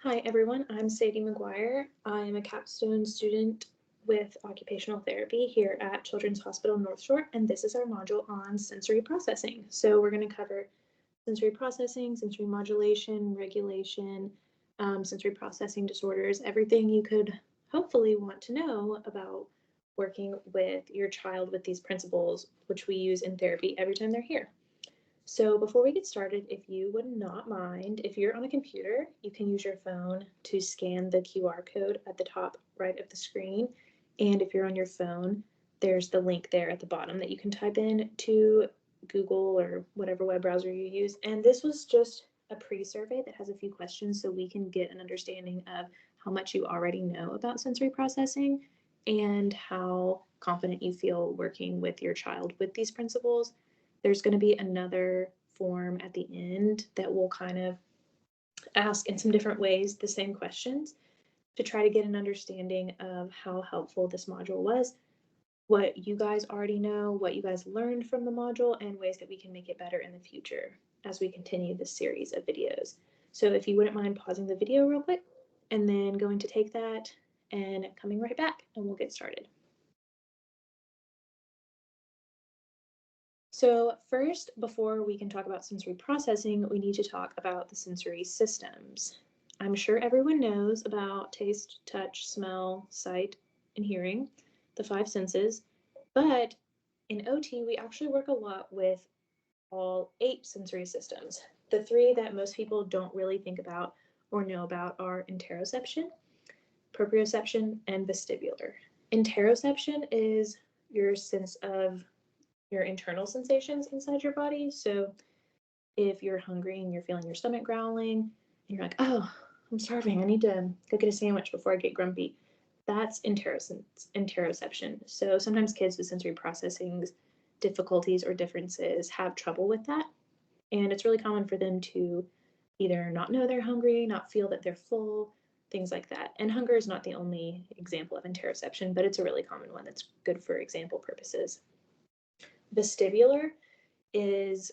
Hi everyone, I'm Sadie McGuire. I'm a capstone student with occupational therapy here at Children's Hospital North Shore, and this is our module on sensory processing. So we're going to cover sensory processing, sensory modulation, regulation, sensory processing disorders, everything you could hopefully want to know about working with your child with these principles, which we use in therapy every time they're here. So before we get started, if you would not mind, if you're on a computer, you can use your phone to scan the QR code at the top right of the screen. And if you're on your phone, there's the link there at the bottom that you can type in to Google or whatever web browser you use. And this was just a pre-survey that has a few questions so we can get an understanding of how much you already know about sensory processing and how confident you feel working with your child with these principles. There's going to be another form at the end that will kind of ask in some different ways the same questions to try to get an understanding of how helpful this module was, what you guys already know, what you guys learned from the module, and ways that we can make it better in the future as we continue this series of videos. So if you wouldn't mind pausing the video real quick and then going to take that and coming right back, and we'll get started. So first, before we can talk about sensory processing, we need to talk about the sensory systems. I'm sure everyone knows about taste, touch, smell, sight, and hearing, the five senses, but in OT, we actually work a lot with all 8 sensory systems. The 3 that most people don't really think about or know about are interoception, proprioception, and vestibular. Interoception is your sense of your internal sensations inside your body. So if you're hungry and you're feeling your stomach growling and you're like, oh, I'm starving, I need to go get a sandwich before I get grumpy, that's interoception. So sometimes kids with sensory processing difficulties or differences have trouble with that. And it's really common for them to either not know they're hungry, not feel that they're full, things like that. And hunger is not the only example of interoception, but it's a really common one that's good for example purposes. Vestibular is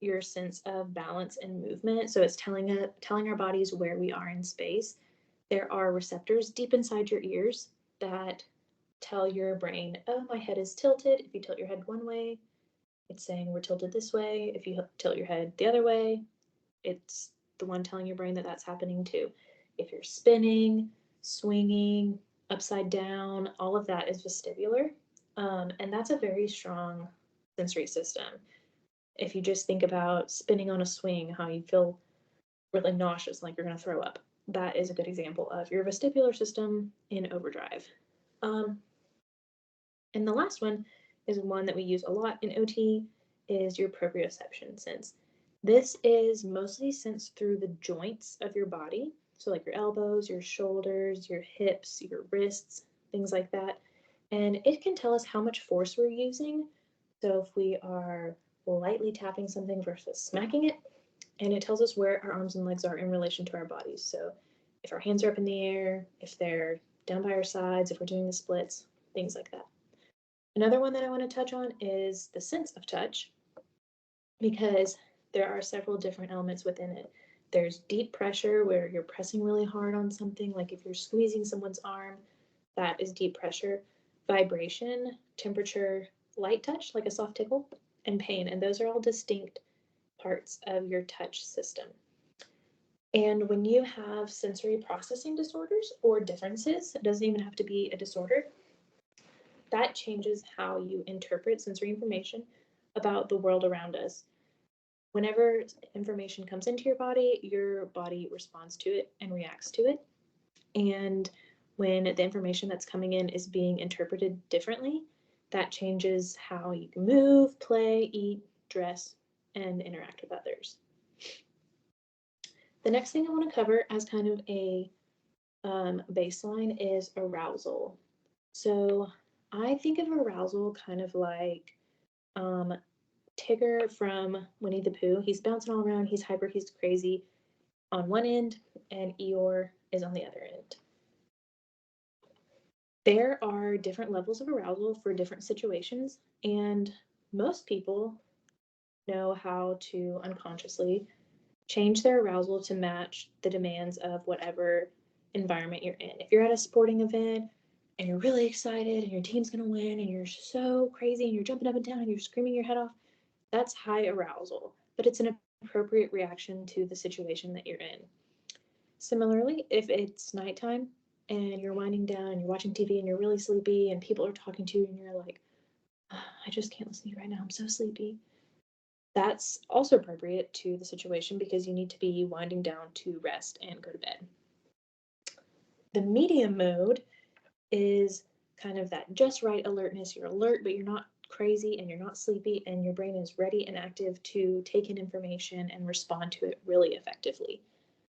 your sense of balance and movement. So it's telling our bodies where we are in space. There are receptors deep inside your ears that tell your brain, oh, my head is tilted. If you tilt your head one way, it's saying we're tilted this way. If you tilt your head the other way, it's the one telling your brain that that's happening too. If you're spinning, swinging, upside down, all of that is vestibular. And that's a very strong sensory system. If you just think about spinning on a swing, how you feel really nauseous, like you're going to throw up, that is a good example of your vestibular system in overdrive. And the last one is one that we use a lot in OT, is your proprioception sense. This is mostly sensed through the joints of your body, so like your elbows, your shoulders, your hips, your wrists, things like that. And it can tell us how much force we're using. So if we are lightly tapping something versus smacking it, and it tells us where our arms and legs are in relation to our bodies. So if our hands are up in the air, if they're down by our sides, if we're doing the splits, things like that. Another one that I want to touch on is the sense of touch, because there are several different elements within it. There's deep pressure where you're pressing really hard on something, like if you're squeezing someone's arm, that is deep pressure. Vibration, temperature, light touch, like a soft tickle, and pain. And those are all distinct parts of your touch system. And when you have sensory processing disorders or differences, it doesn't even have to be a disorder, that changes how you interpret sensory information about the world around us. Whenever information comes into your body responds to it and reacts to it. And when the information that's coming in is being interpreted differently, that changes how you can move, play, eat, dress, and interact with others. The next thing I want to cover as kind of a baseline is arousal. So I think of arousal kind of like Tigger from Winnie the Pooh. He's bouncing all around, he's hyper, he's crazy on one end, and Eeyore is on the other end. There are different levels of arousal for different situations, and most people know how to unconsciously Change their arousal to match the demands of whatever environment you're in. If you're at a sporting event and you're really excited and your team's going to win and you're so crazy and you're jumping up and down and you're screaming your head off, that's high arousal, but it's an appropriate reaction to the situation that you're in. Similarly, if it's nighttime and you're winding down and you're watching TV and you're really sleepy and people are talking to you and you're like, "Oh, I just can't listen to you right now, I'm so sleepy," that's also appropriate to the situation because you need to be winding down to rest and go to bed. The medium mode is kind of that just right alertness. You're alert, but you're not crazy and you're not sleepy, and your brain is ready and active to take in information and respond to it really effectively.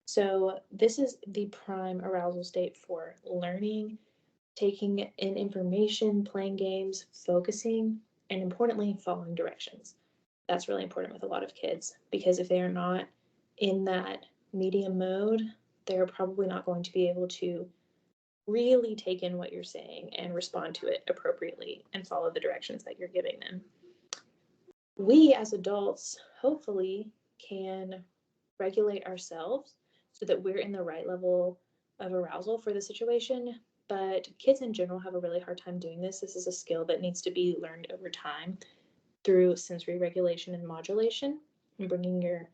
So, this is the prime arousal state for learning, taking in information, playing games, focusing, and importantly, following directions. That's really important with a lot of kids because if they are not in that medium mode, they're probably not going to be able to really take in what you're saying and respond to it appropriately and follow the directions that you're giving them. We as adults hopefully can regulate ourselves so that we're in the right level of arousal for the situation. But kids in general have a really hard time doing this. This is a skill that needs to be learned over time through sensory regulation and modulation and bringing your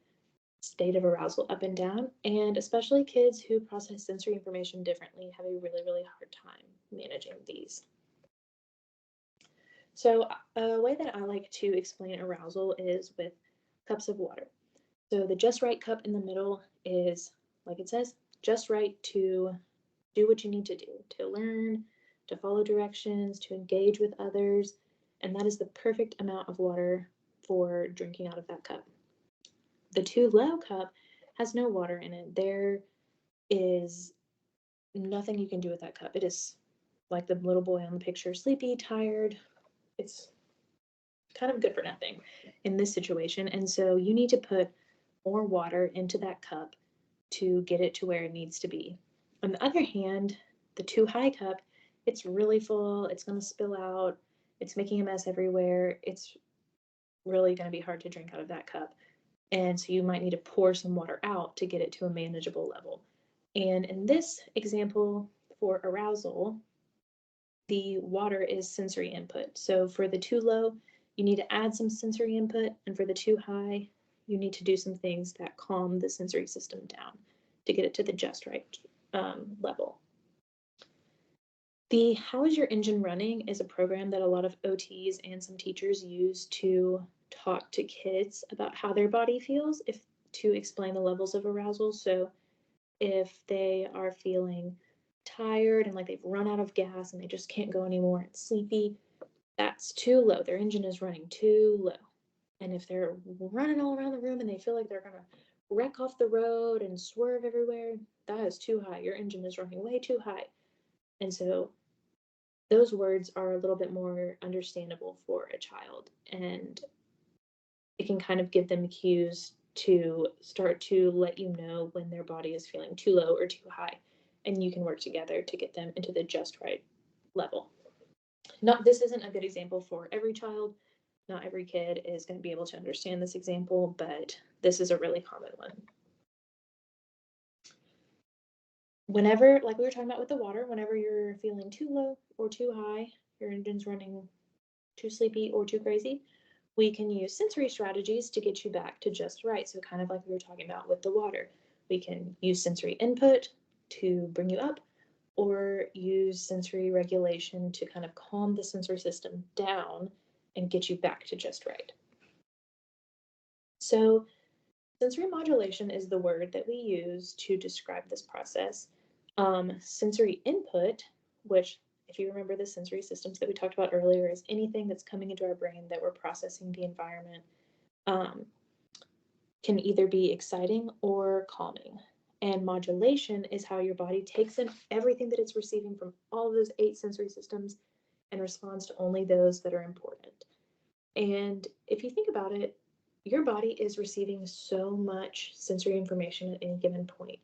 state of arousal up and down. And especially kids who process sensory information differently have a really, really hard time managing these. So a way that I like to explain arousal is with cups of water. So the just right cup in the middle is, like it says, just right to do what you need to do, to learn, to follow directions, to engage with others, and that is the perfect amount of water for drinking out of that cup. The too low cup has no water in it. There is nothing you can do with that cup. It is like the little boy on the picture, sleepy, tired. It's kind of good for nothing in this situation. And so you need to put more water into that cup to get it to where it needs to be. On the other hand, the too high cup, it's really full, it's going to spill out, it's making a mess everywhere. It's really going to be hard to drink out of that cup. And so you might need to pour some water out to get it to a manageable level. And in this example for arousal, the water is sensory input. So for the too low, you need to add some sensory input, and for the too high, you need to do some things that calm the sensory system down to get it to the just right level. The How Is Your Engine Running is a program that a lot of OTs and some teachers use to talk to kids about how their body feels to explain the levels of arousal. So if they are feeling tired and like they've run out of gas and they just can't go anymore and sleepy, that's too low. Their engine is running too low. And if they're running all around the room and they feel like they're going to wreck off the road and swerve everywhere, that is too high. Your engine is running way too high. And so those words are a little bit more understandable for a child, and it can kind of give them cues to start to let you know when their body is feeling too low or too high, and you can work together to get them into the just right level. This isn't a good example for every child. Not every kid is going to be able to understand this example, but this is a really common one. Whenever, like we were talking about with the water, whenever you're feeling too low or too high, your engine's running too sleepy or too crazy, we can use sensory strategies to get you back to just right. So kind of like we were talking about with the water, we can use sensory input to bring you up, or use sensory regulation to kind of calm the sensory system down and get you back to just right. So sensory modulation is the word that we use to describe this process. Sensory input, which, if you remember the sensory systems that we talked about earlier, is anything that's coming into our brain that we're processing the environment, can either be exciting or calming. And modulation is how your body takes in everything that it's receiving from all of those 8 sensory systems and responds to only those that are important. And if you think about it, your body is receiving so much sensory information at any given point.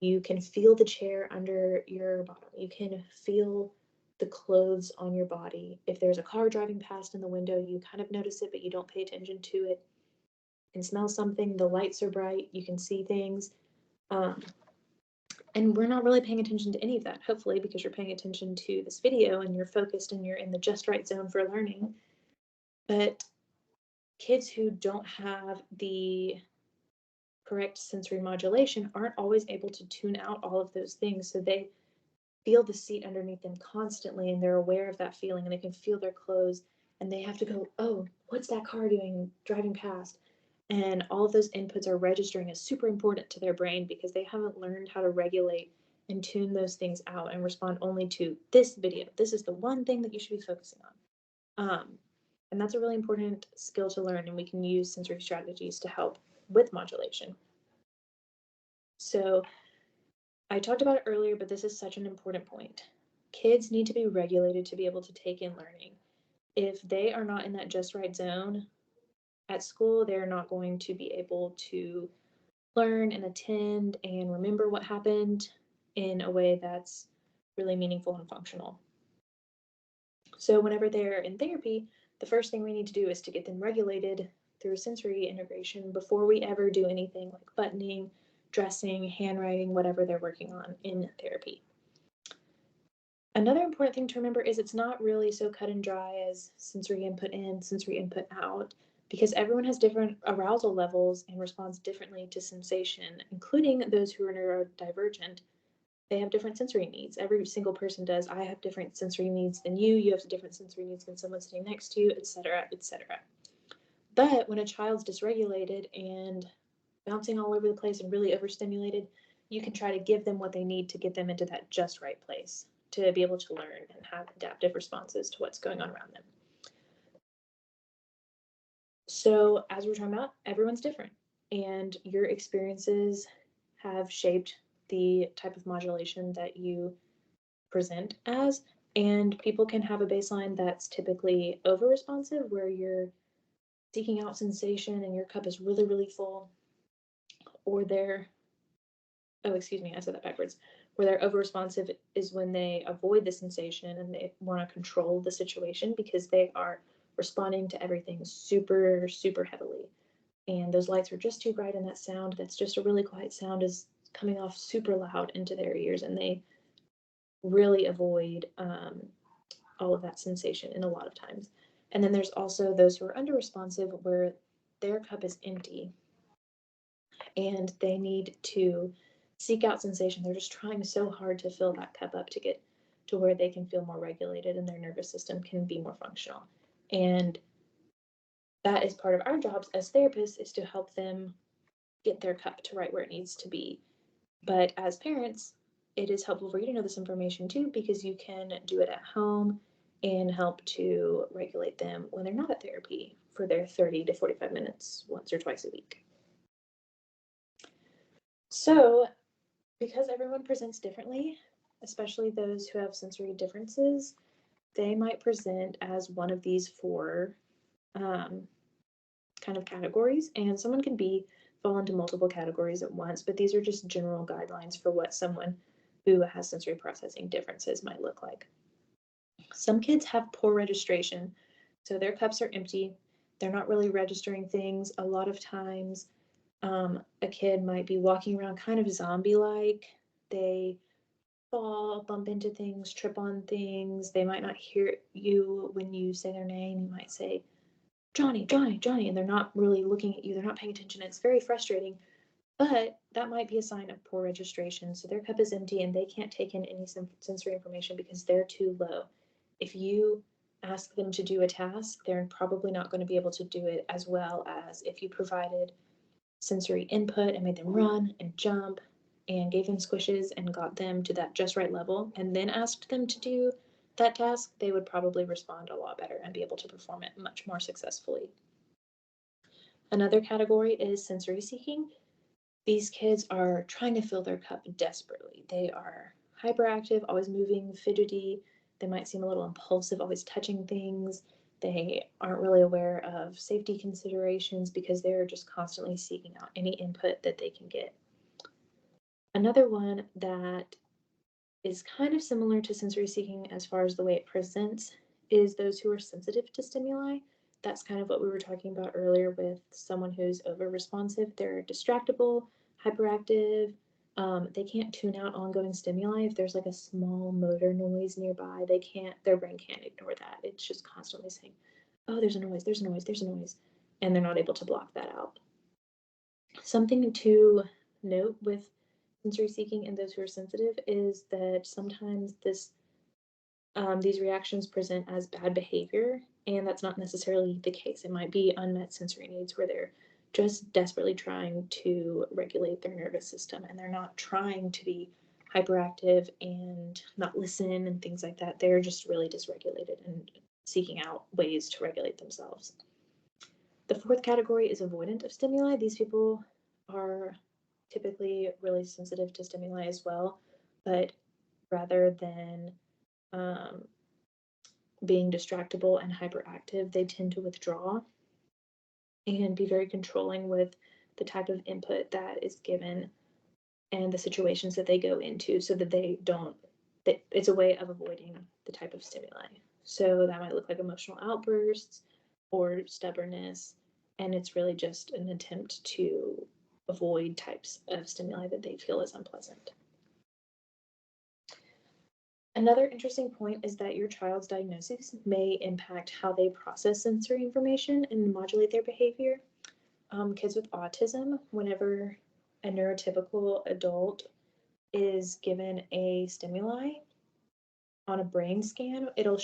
You can feel the chair under your bottom. You can feel the clothes on your body. If there's a car driving past in the window, you kind of notice it, but you don't pay attention to it. can smell something, the lights are bright, you can see things. And we're not really paying attention to any of that, hopefully, because you're paying attention to this video and you're focused and you're in the just right zone for learning. But kids who don't have the correct sensory modulation aren't always able to tune out all of those things. So they feel the seat underneath them constantly and they're aware of that feeling and they can feel their clothes and they have to go, oh, what's that car doing driving past? And all of those inputs are registering as super important to their brain because they haven't learned how to regulate and tune those things out and respond only to this video. This is the one thing that you should be focusing on. And that's a really important skill to learn, and we can use sensory strategies to help with modulation. So I talked about it earlier, but this is such an important point. Kids need to be regulated to be able to take in learning. If they are not in that just right zone at school, they're not going to be able to learn and attend and remember what happened in a way that's really meaningful and functional. So whenever they're in therapy, the first thing we need to do is to get them regulated through sensory integration before we ever do anything like buttoning, dressing, handwriting, whatever they're working on in therapy. Another important thing to remember is it's not really so cut and dry as sensory input in, sensory input out, because everyone has different arousal levels and responds differently to sensation, including those who are neurodivergent. They have different sensory needs. Every single person does. I have different sensory needs than you. You have different sensory needs than someone sitting next to you, etc., etc. But when a child's dysregulated and bouncing all over the place and really overstimulated, you can try to give them what they need to get them into that just right place to be able to learn and have adaptive responses to what's going on around them. So, as we're talking about, everyone's different, and your experiences have shaped the type of modulation that you present as. And people can have a baseline that's typically over responsive, where you're seeking out sensation and your cup is really, really full, or they're, oh, excuse me, I said that backwards. Where they're over responsive is when they avoid the sensation and they want to control the situation because they are responding to everything super, super heavily. And those lights are just too bright, and that sound that's just a really quiet sound is coming off super loud into their ears, and they really avoid all of that sensation in a lot of times. And then there's also those who are under responsive where their cup is empty and they need to seek out sensation. They're just trying so hard to fill that cup up to get to where they can feel more regulated and their nervous system can be more functional. And that is part of our jobs as therapists, is to help them get their cup to right where it needs to be. But as parents, it is helpful for you to know this information too, because you can do it at home and help to regulate them when they're not at therapy for their 30 to 45 minutes once or twice a week. So, because everyone presents differently, especially those who have sensory differences, they might present as one of these four kind of categories, and someone can fall into multiple categories at once, but these are just general guidelines for what someone who has sensory processing differences might look like. Some kids have poor registration, so their cups are empty. They're not really registering things. A lot of times, a kid might be walking around kind of zombie-like. They fall, bump into things, trip on things. They might not hear you when you say their name. You might say, Johnny, Johnny, Johnny, and they're not really looking at you. They're not paying attention. It's very frustrating, but that might be a sign of poor registration. So their cup is empty and they can't take in any sensory information because they're too low. If you ask them to do a task, they're probably not going to be able to do it as well as if you provided sensory input and made them run and jump and gave them squishes and got them to that just right level and then asked them to do that task. They would probably respond a lot better and be able to perform it much more successfully. Another category is sensory seeking. These kids are trying to fill their cup desperately. They are hyperactive, always moving, fidgety. They might seem a little impulsive, always touching things. They aren't really aware of safety considerations because they're just constantly seeking out any input that they can get. Another one that is kind of similar to sensory seeking as far as the way it presents is those who are sensitive to stimuli. that's kind of what we were talking about earlier with someone who's over responsive. They're distractible, hyperactive. They can't tune out ongoing stimuli. If there's like a small motor noise nearby, their brain can't ignore that. It's just constantly saying, oh, there's a noise, there's a noise, there's a noise. And they're not able to block that out. Something to note with sensory seeking in those who are sensitive is that sometimes these reactions present as bad behavior, and that's not necessarily the case. It might be unmet sensory needs where they're just desperately trying to regulate their nervous system, and they're not trying to be hyperactive and not listen and things like that. They're just really dysregulated and seeking out ways to regulate themselves. The fourth category is avoidant of stimuli. These people are typically really sensitive to stimuli as well, but rather than being distractible and hyperactive, they tend to withdraw and be very controlling with the type of input that is given and the situations that they go into, so that it's a way of avoiding the type of stimuli. So that might look like emotional outbursts or stubbornness, and it's really just an attempt to avoid types of stimuli that they feel is unpleasant. Another interesting point is that your child's diagnosis may impact how they process sensory information and modulate their behavior. Kids with autism, whenever a neurotypical adult is given a stimuli on a brain scan, it'll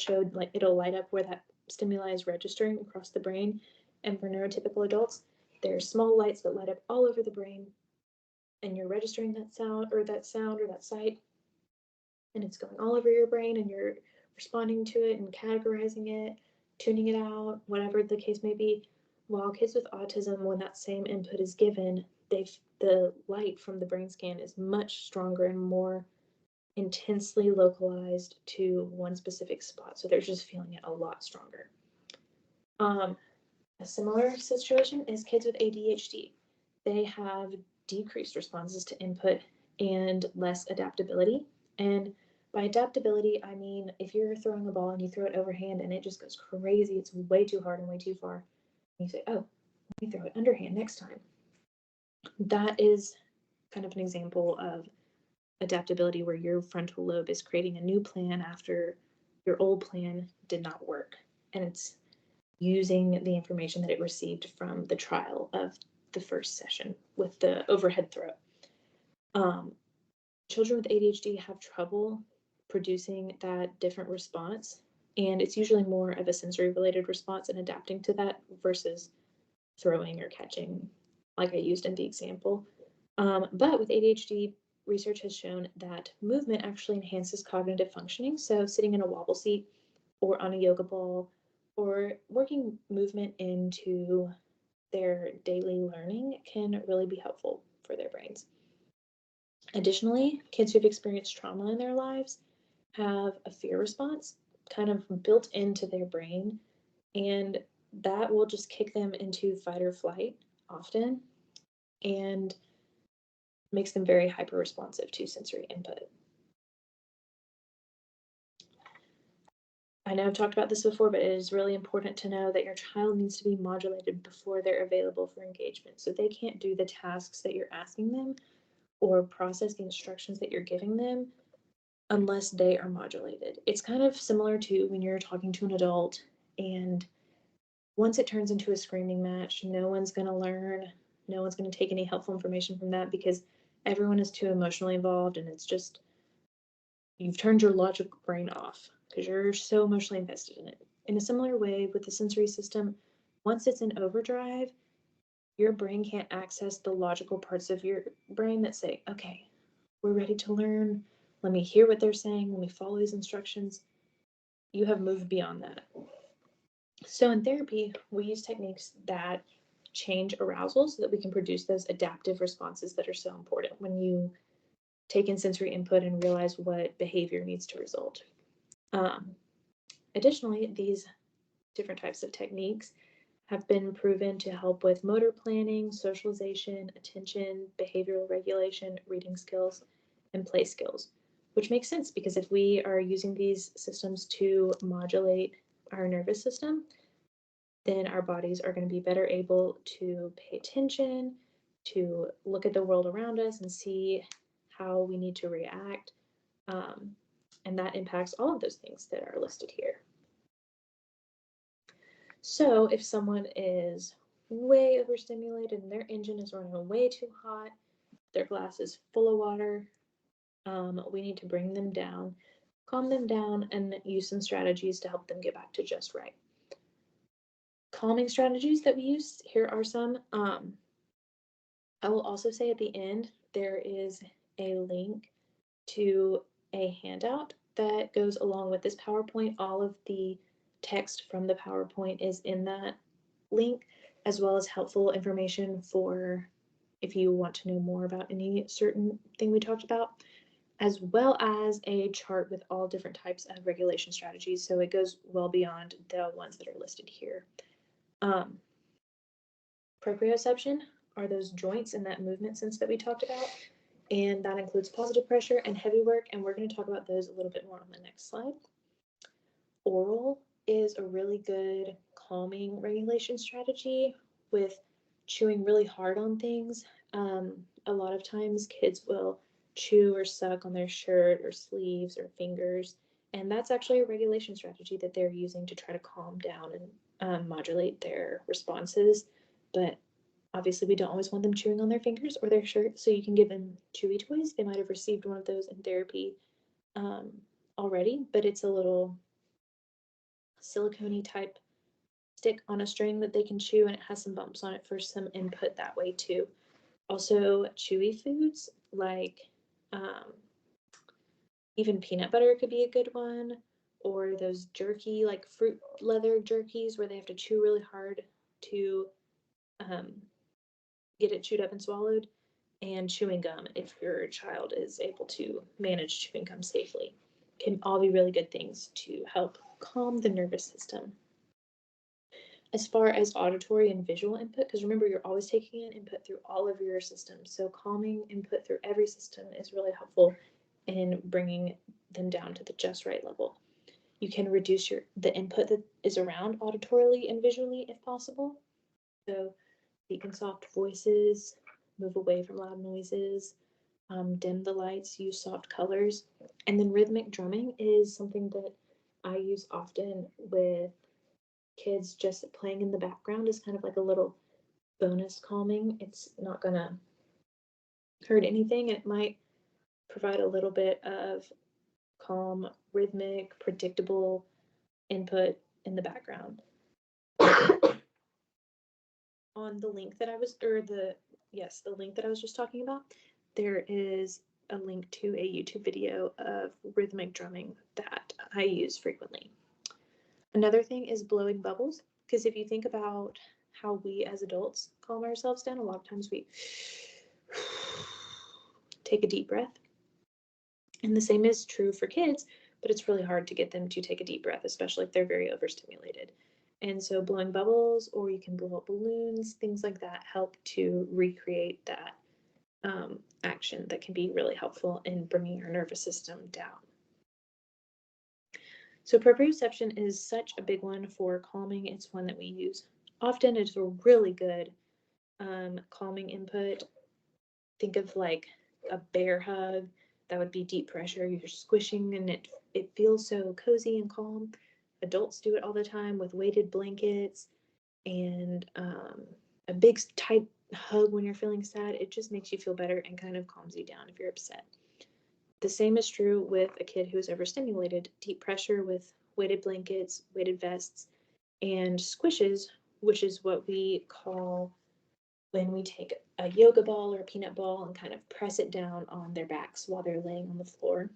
light up where that stimuli is registering across the brain. And for neurotypical adults, there's small lights that light up all over the brain, and you're registering that sound or that sight, and it's going all over your brain, and you're responding to it and categorizing it, tuning it out, whatever the case may be. While kids with autism, when that same input is given, the light from the brain scan is much stronger and more intensely localized to one specific spot. So they're just feeling it a lot stronger. A similar situation is kids with ADHD. They have decreased responses to input and less adaptability. And by adaptability, I mean if you're throwing a ball and you throw it overhand and it just goes crazy, it's way too hard and way too far, and you say, oh, let me throw it underhand next time. That is kind of an example of adaptability where your frontal lobe is creating a new plan after your old plan did not work. And it's using the information that it received from the trial of the first session with the overhead throw. Children with ADHD have trouble producing that different response, and it's usually more of a sensory related response and adapting to that versus throwing or catching, like I used in the example. But with ADHD, research has shown that movement actually enhances cognitive functioning. So sitting in a wobble seat or on a yoga ball or working movement into their daily learning can really be helpful for their brains. Additionally, kids who've experienced trauma in their lives have a fear response kind of built into their brain, and that will just kick them into fight or flight often and makes them very hyper responsive to sensory input. I know I've talked about this before, but it is really important to know that your child needs to be modulated before they're available for engagement. So they can't do the tasks that you're asking them or process the instructions that you're giving them unless they are modulated. It's kind of similar to when you're talking to an adult and once it turns into a screaming match, no one's going to learn, no one's going to take any helpful information from that because everyone is too emotionally involved, and it's just, you've turned your logical brain off because you're so emotionally invested in it. In a similar way with the sensory system, once it's in overdrive, your brain can't access the logical parts of your brain that say, okay, we're ready to learn. Let me hear what they're saying. Let me follow these instructions. You have moved beyond that. So in therapy, we use techniques that change arousal so that we can produce those adaptive responses that are so important when you take in sensory input and realize what behavior needs to result. Additionally, these different types of techniques have been proven to help with motor planning, socialization, attention, behavioral regulation, reading skills, and play skills, which makes sense because if we are using these systems to modulate our nervous system, then our bodies are going to be better able to pay attention, to look at the world around us and see how we need to react. And that impacts all of those things that are listed here. So if someone is way overstimulated and their engine is running way too hot, their glass is full of water, we need to bring them down, calm them down, and use some strategies to help them get back to just right. Calming strategies that we use, here are some. I will also say at the end, there is a link to a handout that goes along with this PowerPoint. All of the text from the PowerPoint is in that link, as well as helpful information for if you want to know more about any certain thing we talked about, as well as a chart with all different types of regulation strategies. So it goes well beyond the ones that are listed here. Proprioception are those joints in that movement sense that we talked about, and that includes positive pressure and heavy work, and we're going to talk about those a little bit more on the next slide. Oral is a really good calming regulation strategy with chewing really hard on things. A lot of times kids will chew or suck on their shirt or sleeves or fingers, and that's actually a regulation strategy that they're using to try to calm down and modulate their responses. But obviously we don't always want them chewing on their fingers or their shirt, so you can give them chewy toys. They might have received one of those in therapy already, but it's a little silicone type stick on a string that they can chew, and it has some bumps on it for some input that way too. Also, chewy foods like even peanut butter could be a good one, or those jerky, like fruit leather jerkies where they have to chew really hard to get it chewed up and swallowed, and chewing gum if your child is able to manage chewing gum safely. Can all be really good things to help calm the nervous system. As far as auditory and visual input, because remember, you're always taking in input through all of your systems, so calming input through every system is really helpful in bringing them down to the just right level. You can reduce the input that is around auditorily and visually if possible. So speak in soft voices, move away from loud noises, dim the lights, use soft colors. And then rhythmic drumming is something that I use often with kids. Just playing in the background is kind of like a little bonus calming. It's not gonna hurt anything. It might provide a little bit of calm, rhythmic, predictable input in the background. On the link that I was, or the link that I was just talking about, there is a link to a YouTube video of rhythmic drumming that I use frequently. Another thing is blowing bubbles, because if you think about how we as adults calm ourselves down, a lot of times we take a deep breath. And the same is true for kids, but it's really hard to get them to take a deep breath, especially if they're very overstimulated. And so blowing bubbles, or you can blow up balloons, things like that help to recreate that action that can be really helpful in bringing your nervous system down. So proprioception is such a big one for calming. It's one that we use often. It's a really good calming input. Think of like a bear hug. That would be deep pressure. You're squishing and it feels so cozy and calm. Adults do it all the time with weighted blankets and a big tight hug when you're feeling sad. It just makes you feel better and kind of calms you down if you're upset. The same is true with a kid who's overstimulated. Deep pressure with weighted blankets, weighted vests, and squishes, which is what we call when we take a yoga ball or a peanut ball and kind of press it down on their backs while they're laying on the floor.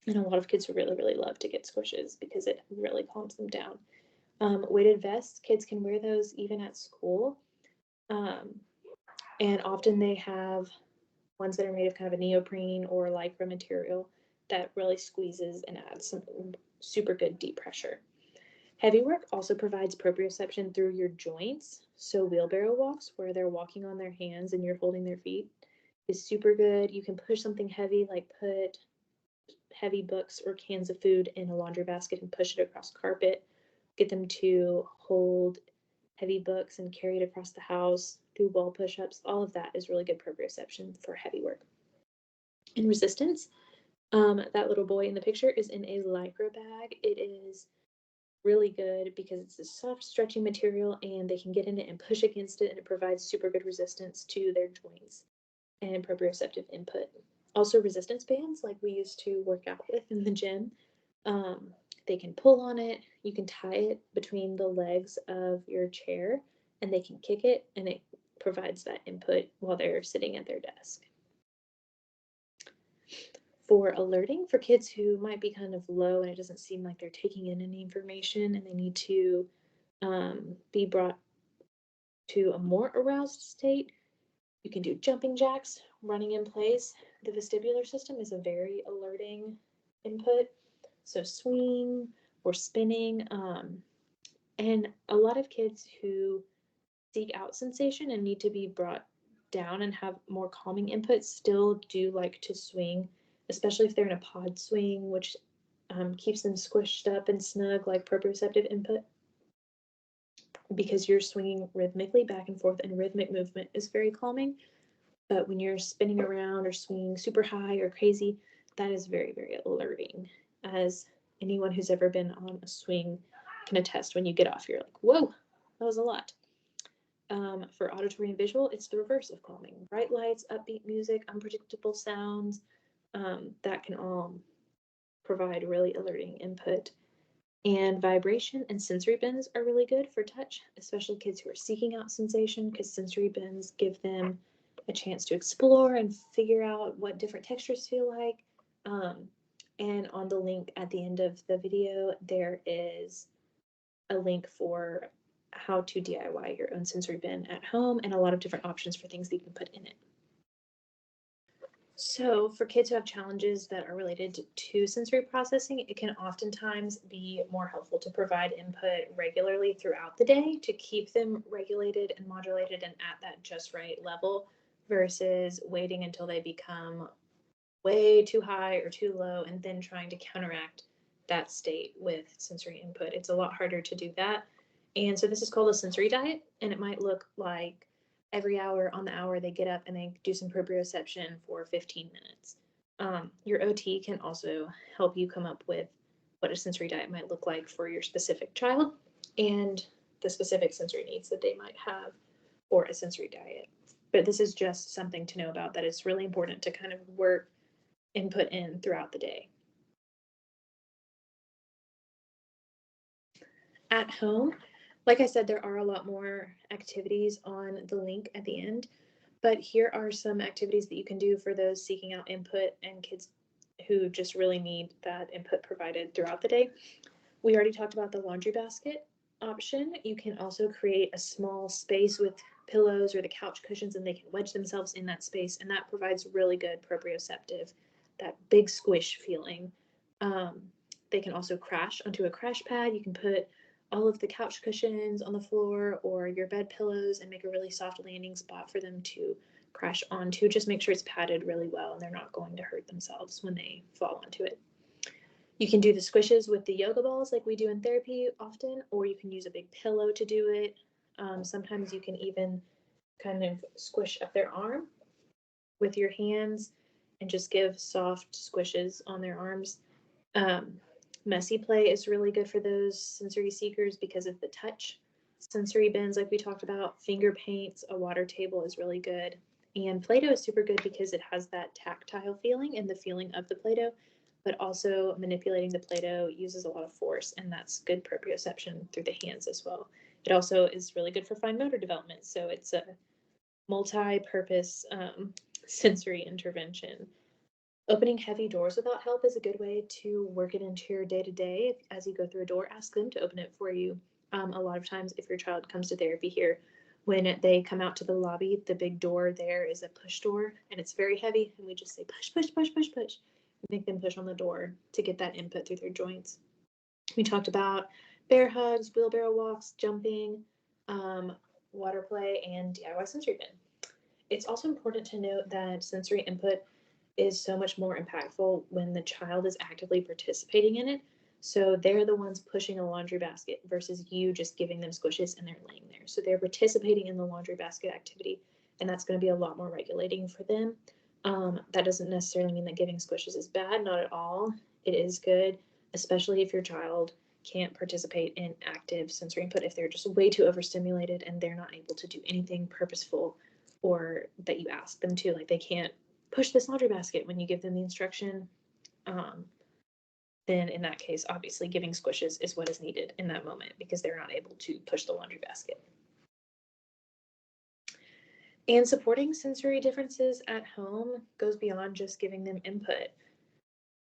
And a lot of kids really, really love to get squishes because it really calms them down. Weighted vests, kids can wear those even at school. And often they have ones that are made of kind of a neoprene or lycra material that really squeezes and adds some super good deep pressure. Heavy work also provides proprioception through your joints. So wheelbarrow walks, where they're walking on their hands and you're holding their feet, is super good. You can push something heavy, like put heavy books or cans of food in a laundry basket and push it across carpet. get them to hold heavy books and carry it across the house, do wall push-ups. All of that is really good proprioception for heavy work. And resistance, that little boy in the picture is in a Lycra bag. It is really good because it's a soft, stretchy material and they can get in it and push against it, and it provides super good resistance to their joints and proprioceptive input. Also, resistance bands like we used to work out with in the gym. They can pull on it. You can tie it between the legs of your chair and they can kick it, and it provides that input while they're sitting at their desk. For alerting, for kids who might be kind of low and it doesn't seem like they're taking in any information and they need to be brought to a more aroused state, you can do jumping jacks, running in place. The vestibular system is a very alerting input. So swinging or spinning. And a lot of kids who seek out sensation and need to be brought down and have more calming inputs still do like to swing, especially if they're in a pod swing, which keeps them squished up and snug like proprioceptive input, because you're swinging rhythmically back and forth, and rhythmic movement is very calming. But when you're spinning around or swinging super high or crazy, that is very, very alerting. As anyone who's ever been on a swing can attest, when you get off, you're like, whoa, that was a lot. For auditory and visual, it's the reverse of calming. Bright lights, upbeat music, unpredictable sounds, that can all provide really alerting input. And vibration and sensory bends are really good for touch, especially kids who are seeking out sensation, because sensory bends give them a chance to explore and figure out what different textures feel like. And on the link at the end of the video, there is a link for how to DIY your own sensory bin at home and a lot of different options for things that you can put in it. So for kids who have challenges that are related to sensory processing, it can oftentimes be more helpful to provide input regularly throughout the day to keep them regulated and modulated and at that just right level, versus waiting until they become way too high or too low and then trying to counteract that state with sensory input. It's a lot harder to do that. And so this is called a sensory diet, and it might look like every hour on the hour they get up and they do some proprioception for 15 minutes. Your OT can also help you come up with what a sensory diet might look like for your specific child and the specific sensory needs that they might have for a sensory diet. But this is just something to know about, that it's really important to kind of work input in throughout the day. At home, like I said, there are a lot more activities on the link at the end, but here are some activities that you can do for those seeking out input and kids who just really need that input provided throughout the day. We already talked about the laundry basket option. You can also create a small space with pillows or the couch cushions, and they can wedge themselves in that space, and that provides really good proprioceptive, that big squish feeling. They can also crash onto a crash pad. You can put all of the couch cushions on the floor or your bed pillows and make a really soft landing spot for them to crash onto. Just make sure it's padded really well and they're not going to hurt themselves when they fall onto it. You can do the squishes with the yoga balls like we do in therapy often, or you can use a big pillow to do it. Sometimes you can even kind of squish up their arm with your hands and just give soft squishes on their arms. Messy play is really good for those sensory seekers because of the touch. Sensory bins, like we talked about, finger paints, a water table is really good. And Play-Doh is super good because it has that tactile feeling and the feeling of the Play-Doh, but also manipulating the Play-Doh uses a lot of force, and that's good proprioception through the hands as well. It also is really good for fine motor development, so it's a multi-purpose sensory intervention. Opening heavy doors without help is a good way to work it into your day-to-day. As you go through a door, ask them to open it for you. A lot of times, if your child comes to therapy here, when they come out to the lobby, the big door there is a push door, and it's very heavy, and we just say push, push, push, push, push. We make them push on the door to get that input through their joints. We talked about bear hugs, wheelbarrow walks, jumping, water play, and DIY sensory bin. It's also important to note that sensory input is so much more impactful when the child is actively participating in it. So they're the ones pushing a laundry basket versus you just giving them squishes and they're laying there. So they're participating in the laundry basket activity, and that's going to be a lot more regulating for them. That doesn't necessarily mean that giving squishes is bad, not at all. It is good, especially if your child can't participate in active sensory input, if they're just way too overstimulated and they're not able to do anything purposeful or that you ask them to. Like they can't push this laundry basket when you give them the instruction. Then in that case, obviously giving squishes is what is needed in that moment because they're not able to push the laundry basket. And supporting sensory differences at home goes beyond just giving them input.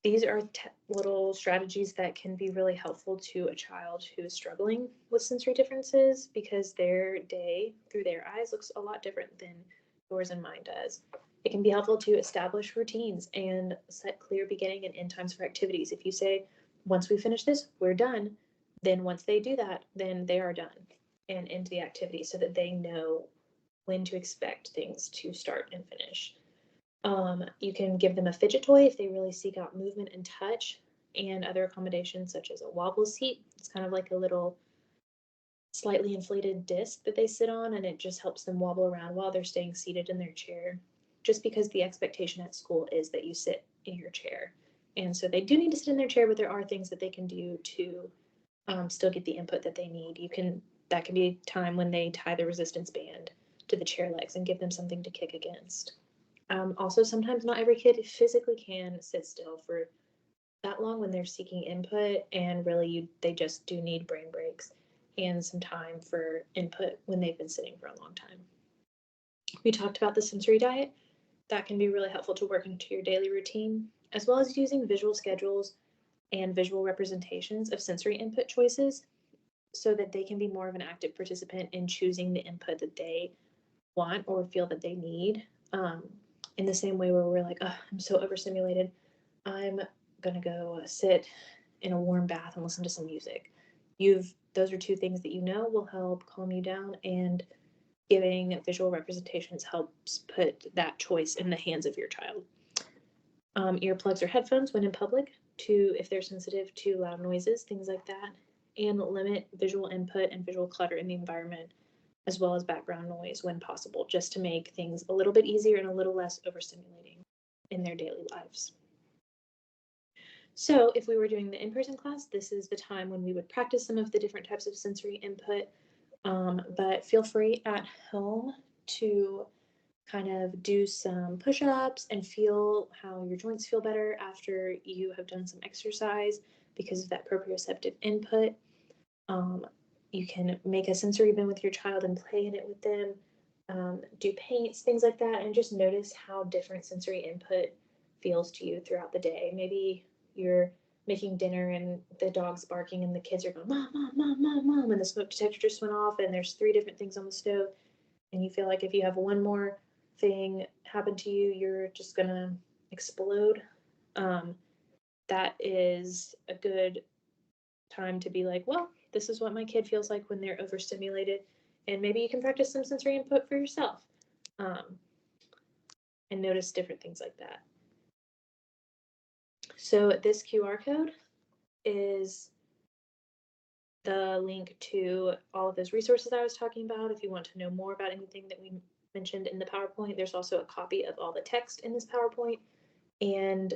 These are little strategies that can be really helpful to a child who is struggling with sensory differences because their day through their eyes looks a lot different than yours and mine does. It can be helpful to establish routines and set clear beginning and end times for activities. If you say, once we finish this, we're done, then once they do that, then they are done and end the activity so that they know when to expect things to start and finish. You can give them a fidget toy if they really seek out movement and touch, and other accommodations such as a wobble seat. It's kind of like a little slightly inflated disc that they sit on, and it just helps them wobble around while they're staying seated in their chair, just because the expectation at school is that you sit in your chair. And so they do need to sit in their chair, but there are things that they can do to still get the input that they need. That can be time when they tie the resistance band to the chair legs and give them something to kick against. Also, sometimes not every kid physically can sit still for that long when they're seeking input, and really they just do need brain breaks and some time for input when they've been sitting for a long time. We talked about the sensory diet. That can be really helpful to work into your daily routine, as well as using visual schedules and visual representations of sensory input choices so that they can be more of an active participant in choosing the input that they want or feel that they need. In the same way where we're like, oh, I'm so overstimulated, I'm gonna go sit in a warm bath and listen to some music. Those are two things that you know will help calm you down, and giving visual representations helps put that choice in the hands of your child. Earplugs or headphones when in public, if they're sensitive to loud noises, things like that, and limit visual input and visual clutter in the environment, as well as background noise when possible, just to make things a little bit easier and a little less overstimulating in their daily lives. So if we were doing the in-person class, this is the time when we would practice some of the different types of sensory input, but feel free at home to kind of do some push-ups and feel how your joints feel better after you have done some exercise because of that proprioceptive input. You can make a sensory bin with your child and play in it with them, do paints, things like that, and just notice how different sensory input feels to you throughout the day. Maybe you're making dinner and the dog's barking and the kids are going, Mom, Mom, Mom, Mom, Mom, and the smoke detector just went off and there's 3 different things on the stove, and you feel like if you have one more thing happen to you, you're just gonna explode. That is a good time to be like, well, this is what my kid feels like when they're overstimulated, and maybe you can practice some sensory input for yourself, and notice different things like that. So this QR code is the link to all of those resources I was talking about. If you want to know more about anything that we mentioned in the PowerPoint, there's also a copy of all the text in this PowerPoint and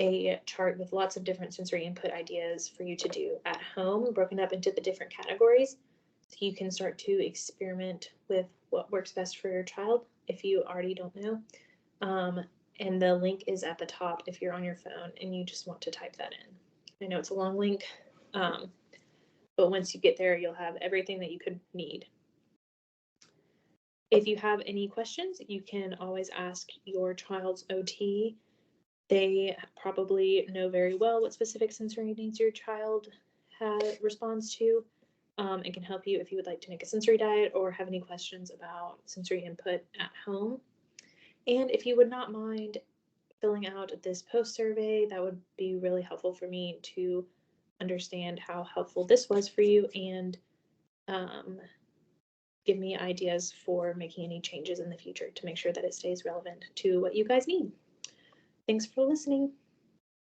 a chart with lots of different sensory input ideas for you to do at home, broken up into the different categories. So you can start to experiment with what works best for your child if you already don't know. And the link is at the top if you're on your phone and you just want to type that in. I know it's a long link, but once you get there, you'll have everything that you could need. If you have any questions, you can always ask your child's OT. They probably know very well what specific sensory needs your child responds to, and can help you if you would like to make a sensory diet or have any questions about sensory input at home. And if you would not mind filling out this post survey, that would be really helpful for me to understand how helpful this was for you, and give me ideas for making any changes in the future to make sure that it stays relevant to what you guys need. Thanks for listening.